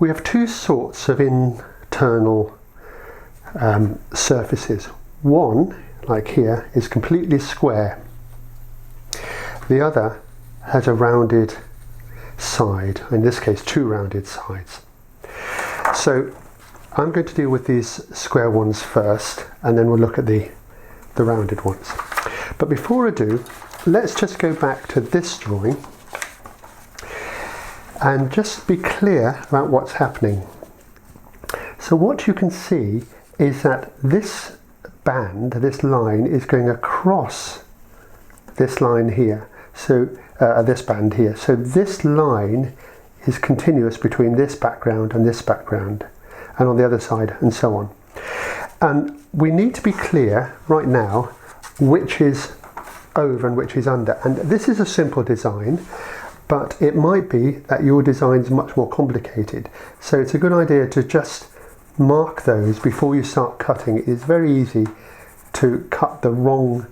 we have two sorts of internal surfaces. One, like here, is completely square. The other has a rounded side, in this case two rounded sides. So I'm going to deal with these square ones first, and then we'll look at the rounded ones. But before I do, let's just go back to this drawing and just be clear about what's happening. So what you can see is that this band, this line, is going across this line here, so this band here. So this line is continuous between this background and this background, and on the other side, and so on. And we need to be clear right now which is over and which is under. And this is a simple design, but it might be that your design is much more complicated. So it's a good idea to just mark those before you start cutting. It is very easy to cut the wrong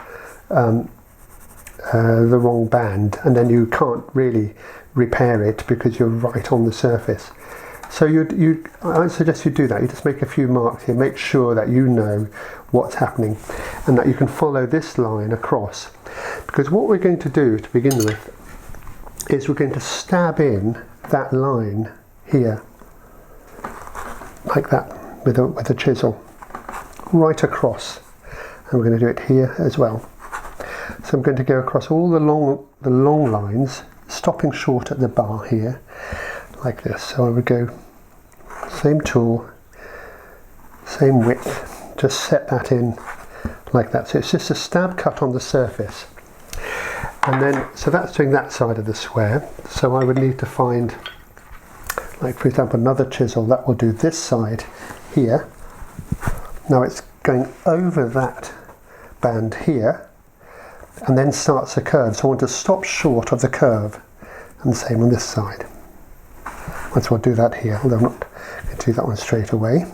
band, and then you can't really repair it because you're right on the surface. So I suggest you do that. You just make a few marks here, make sure that you know what's happening and that you can follow this line across. Because what we're going to do to begin with is we're going to stab in that line here, like that, with a chisel, right across. And we're going to do it here as well. So I'm going to go across all the long lines, stopping short at the bar here, like this. So I would go, same tool, same width, just set that in like that. So it's just a stab cut on the surface. And then, so that's doing that side of the square. So I would need to find, like for example, another chisel that will do this side here. Now it's going over that band here, and then starts a curve. So I want to stop short of the curve, and the same on this side. Once we'll do that here, although I'm not going to do that one straight away.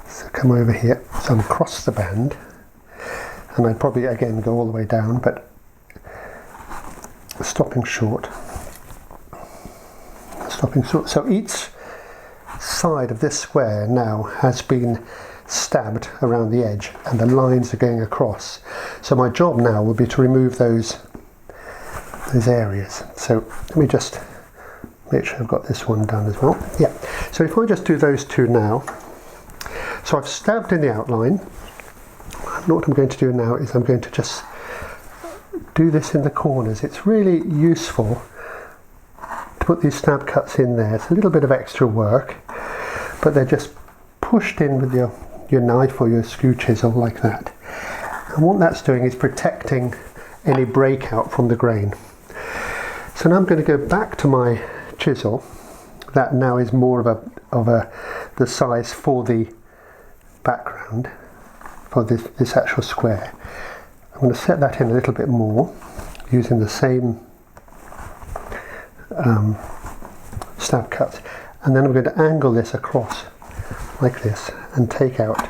So come over here, so I'm across the band, and I'd probably again go all the way down, but stopping short. So each side of this square now has been stabbed around the edge, and the lines are going across. So my job now will be to remove those areas. So let me just make sure I've got this one done as well. Yeah, so if I just do those two now, so I've stabbed in the outline. What I'm going to do now is I'm going to just do this in the corners. It's really useful to put these stab cuts in there. It's a little bit of extra work, but they're just pushed in with your knife or your skew chisel like that. And what that's doing is protecting any breakout from the grain. So now I'm going to go back to my chisel. That now is more of the size for the background, for this actual square. I'm going to set that in a little bit more using the same stab cuts, and then I'm going to angle this across like this and take out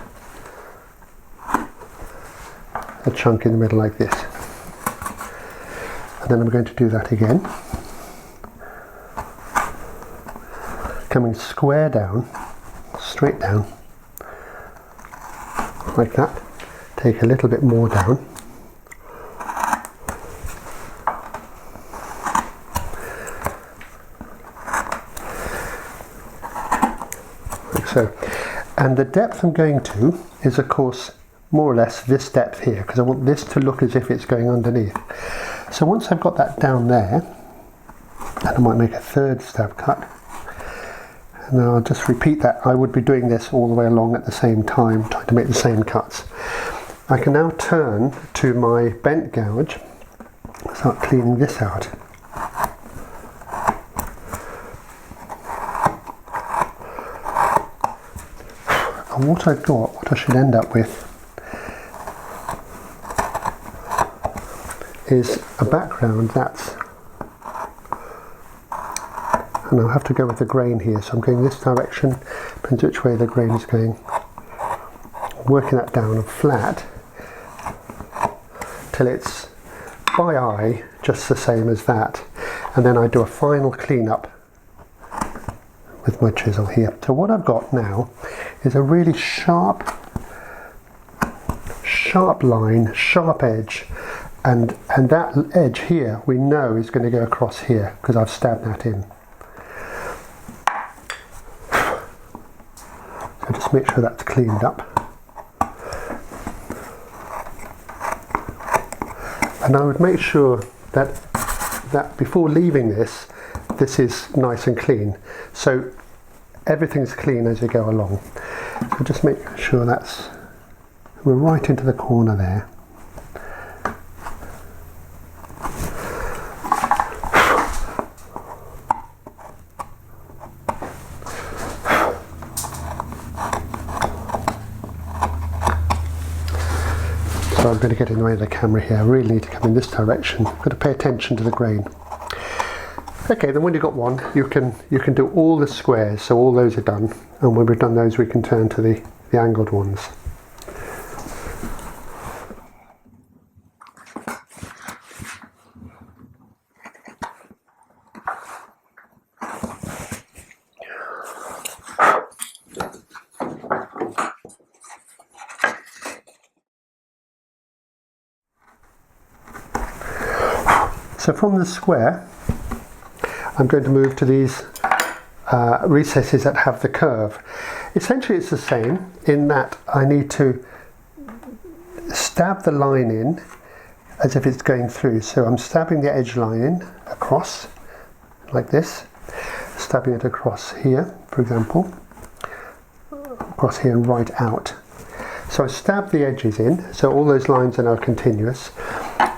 a chunk in the middle like this, and then I'm going to do that again, coming square down, straight down like that, take a little bit more down, like so. And the depth I'm going to is, of course, more or less this depth here, because I want this to look as if it's going underneath. So once I've got that down there, and I might make a third stab cut, and then I'll just repeat that. I would be doing this all the way along at the same time, trying to make the same cuts. I can now turn to my bent gouge, start cleaning this out. And what I've got, what I should end up with, is a background that's, and I'll have to go with the grain here, so I'm going this direction, depends which way the grain is going, working that down flat till it's by eye just the same as that, and then I do a final clean up with my chisel here. So what I've got now is a really sharp line, sharp edge, and that edge here we know is going to go across here because I've stabbed that in. So just make sure that's cleaned up. And I would make sure that before leaving this is nice and clean. So everything's clean as you go along. So just make sure we're right into the corner there. So I'm going to get in the way of the camera here. I really need to come in this direction. I've got to pay attention to the grain. Okay, then when you've got one, you can do all the squares, so all those are done. And when we've done those, we can turn to the angled ones. So from the square, I'm going to move to these recesses that have the curve. Essentially it's the same in that I need to stab the line in as if it's going through. So I'm stabbing the edge line in across like this, stabbing it across here, for example, across here and right out. So I stab the edges in, so all those lines are now continuous.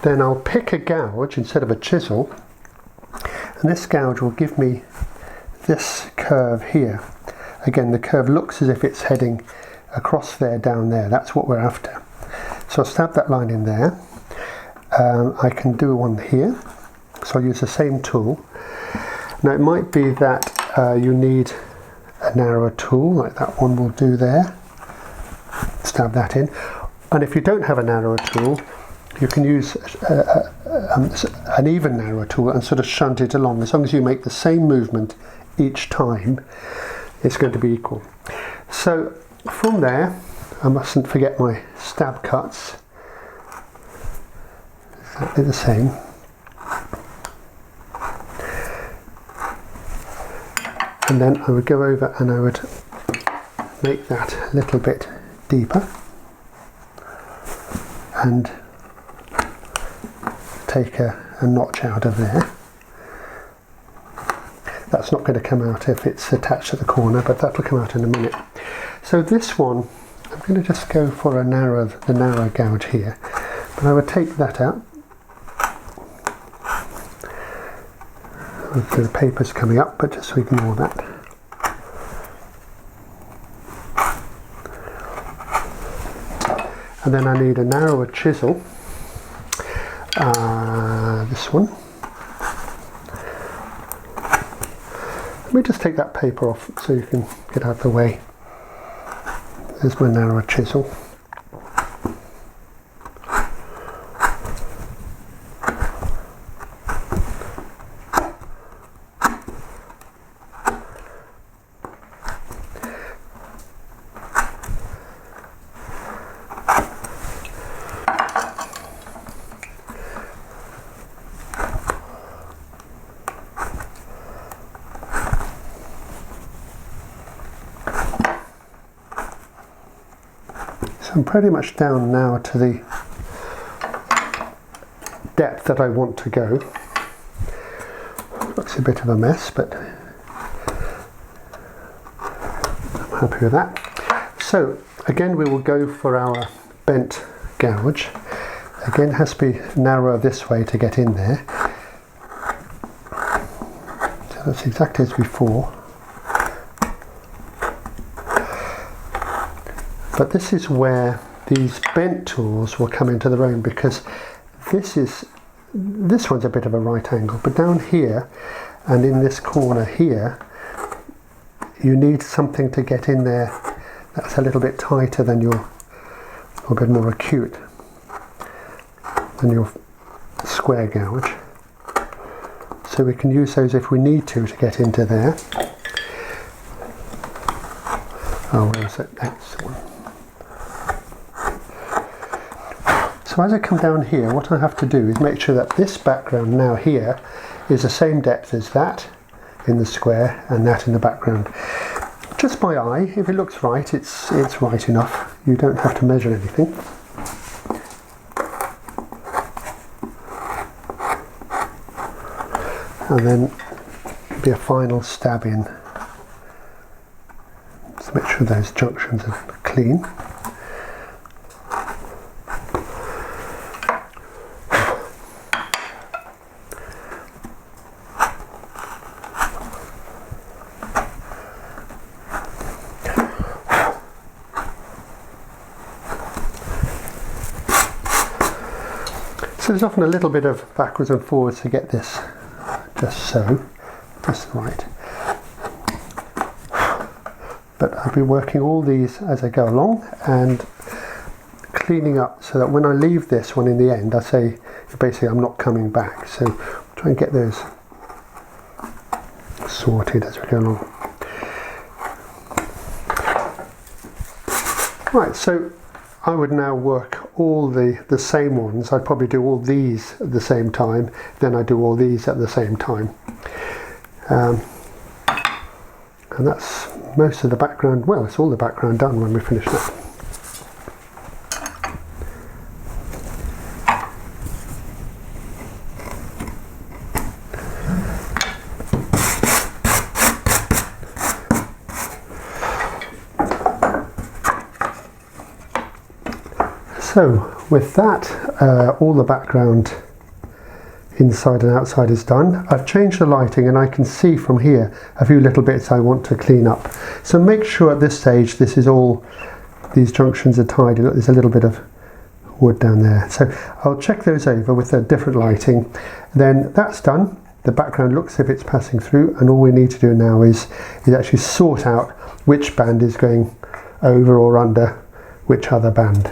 Then I'll pick a gouge instead of a chisel, and this gouge will give me this curve here. Again, the curve looks as if it's heading across there, down there. That's what we're after. So I'll stab that line in there. I can do one here, so I'll use the same tool. Now it might be that you need a narrower tool, like that one will do there. Stab that in. And if you don't have a narrower tool, you can use an even narrower tool and sort of shunt it along. As long as you make the same movement each time, it's going to be equal. So from there, I mustn't forget my stab cuts. Exactly the same. And then I would go over and I would make that a little bit deeper and take a notch out of there. That's not going to come out if it's attached to the corner, but that'll come out in a minute. So this one, I'm going to just go for the narrow gouge here. But I would take that out. The paper's coming up, but just ignore that. And then I need a narrower chisel. This one. Let me just take that paper off so you can get out of the way. There's my narrower chisel. I'm pretty much down now to the depth that I want to go. Looks a bit of a mess, but I'm happy with that. So again, we will go for our bent gouge. Again, it has to be narrower this way to get in there. So that's exactly as before. But this is where these bent tools will come into their own, because this one's a bit of a right angle, but down here and in this corner here, you need something to get in there that's a little bit tighter than your, or a bit more acute than your square gouge. So we can use those if we need to get into there. Oh, where is it? Next one. So as I come down here, what I have to do is make sure that this background now here is the same depth as that in the square and that in the background. Just by eye, if it looks right, it's right enough. You don't have to measure anything. And then be a final stab in. Just make sure those junctions are clean. So there's often a little bit of backwards and forwards to get this just right. But I'll be working all these as I go along and cleaning up so that when I leave this one in the end, I say basically I'm not coming back. So try and get those sorted as we go along. Right, so I would now work all the same ones. I'd probably do all these at the same time, then I do all these at the same time. And that's most of the background, well, it's all the background done when we finish that. So with that, all the background inside and outside is done. I've changed the lighting and I can see from here a few little bits I want to clean up. So make sure at this stage this is all, these junctions are tidy. Look, there's a little bit of wood down there. So I'll check those over with a different lighting. Then that's done. The background looks as if it's passing through, and all we need to do now is actually sort out which band is going over or under which other band.